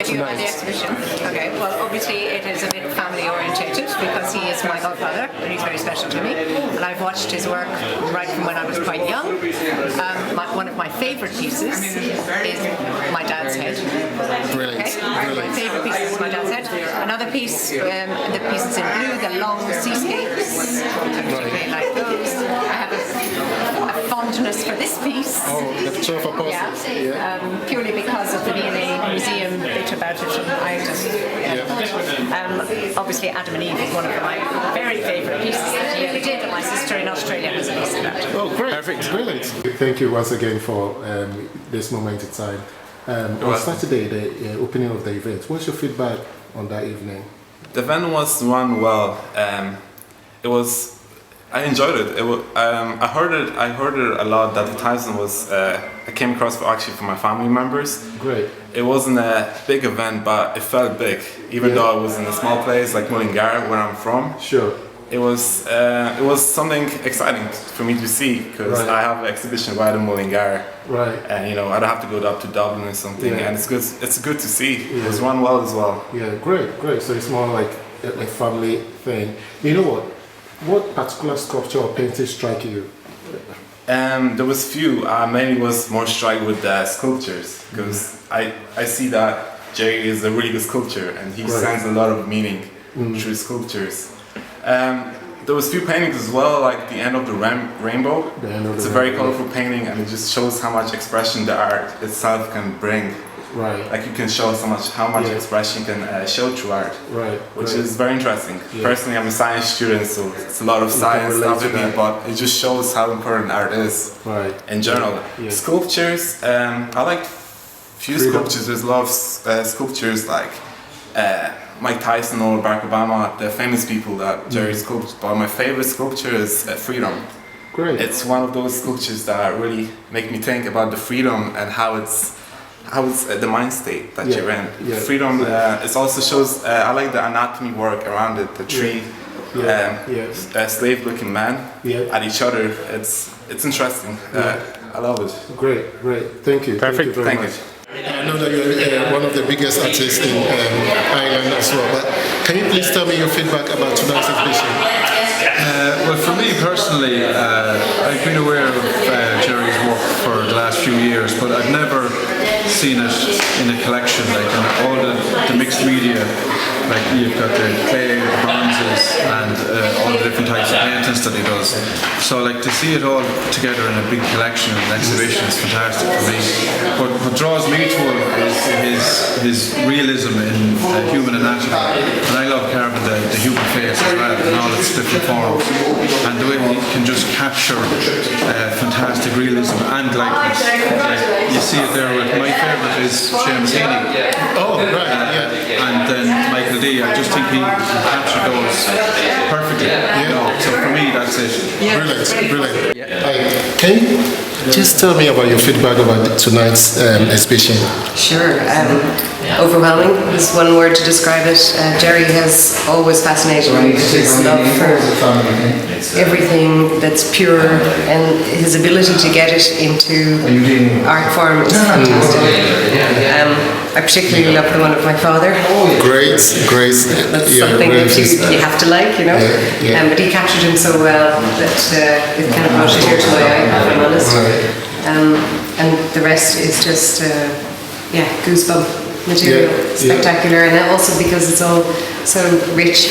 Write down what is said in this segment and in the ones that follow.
you about the exhibition? Okay, well, obviously it is a bit family orientated because he is my godfather and he's very special to me. And I've watched his work right from when I was quite young. One of my favourite pieces is my dad's head. Brilliant. Okay? My favourite piece is my dad's head. Another piece, the pieces in blue, the long seascapes. I particularly like those. I have a fondness for this piece. Oh, the 12 Apostles. Yeah. Purely because of the V&A museum bit about it. Obviously, Adam and Eve is one of my very favourite pieces that he ever did, and my sister in Australia has a piece of that. Oh, great. Perfect. Brilliant. Thank you once again for this moment in time. On Saturday, the opening of the event, what's your feedback on that evening? The event was run well. I enjoyed it. I heard it a lot that the Tyson was. I came across from my family members. Great. It wasn't a big event, but it felt big, even though it was in a small place like Mullingar, where I'm from. Sure. It was something exciting for me to see because I have an exhibition right in Mullingar. Right. And I don't have to go up to Dublin or something, and it's good. It's good to see. It was run well as well. Yeah, great. So it's more like a family thing. You know what? What particular sculpture or painting strike you? There was few. Mainly was more struck with the sculptures because I see that Gerry is a really good sculptor and he sends a lot of meaning through sculptures. There was few paintings as well, like the end of the rainbow. It's a very colorful painting and it just shows how much expression the art itself can bring. Right. Like you can show how much expression can show through art. Right. Which is very interesting. Personally, I'm a science student, so it's a lot of science stuff with me, but it just shows how important art is. Right. In general. Sculptures, I like few sculptures. There's a lot of sculptures like Mike Tyson or Barack Obama, the famous people that Gerry sculpted. But my favorite sculpture is Freedom. Great. It's one of those sculptures that really make me think about the freedom and how it's the mind state that you're in. Freedom. It also shows. I like the anatomy work around it. The tree, slave-looking man at each other. It's interesting. I love it. Great. Thank you. Perfect. Thank you. I know that you're one of the biggest artists in Ireland as well. But can you please tell me your feedback about tonight's exhibition? Well, for me personally, I've been aware of Gerry's work for the last few years, but I've never seen it in a collection, like in all the mixed media. Like you've got the clay, the bronzes, and all the different types of paintings that he does. So like to see it all together in a big collection and an exhibition is fantastic for me. But what draws me to him is his realism in human anatomy. And I love carving the human face as well in all its different forms. And the way he can just capture fantastic realism and likeness. Like, you see it there with my favourite is Seamus Heaney. Oh, right, And then Michael D, I just think he captured those perfectly. So for me, that's it. Brilliant. Can you just tell me about your feedback about tonight's exhibition? Sure. Overwhelming is one word to describe it. Gerry has always fascinated me with his love for everything that's pure, and his ability to get it into art form is fantastic. I particularly love the one of my father. Great. That's something that you have to like, but he captured him so well that it kind of brought a tear to my eye, if I'm honest. And the rest is just, goosebump material, spectacular, and also because it's all so rich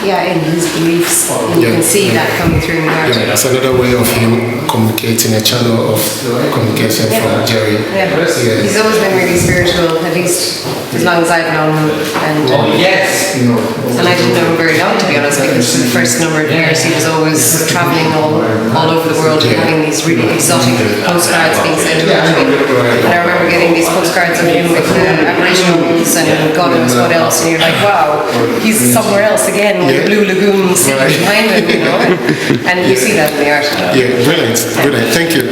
in his beliefs, and you can see that coming through in the art. That's another way of him communicating, a channel of communication from Gerry. He's always been really spiritual, at least as long as I've known him, and I didn't know him very long, to be honest, because for the first number of years he was always travelling all over the world, having these really exotic postcards being sent out to me. And I remember getting these postcards of him with Aboriginals and God knows what else, and you're like, wow, he's somewhere else again with the blue lagoon sitting behind him, and you see that in the art. Brilliant. Thank you.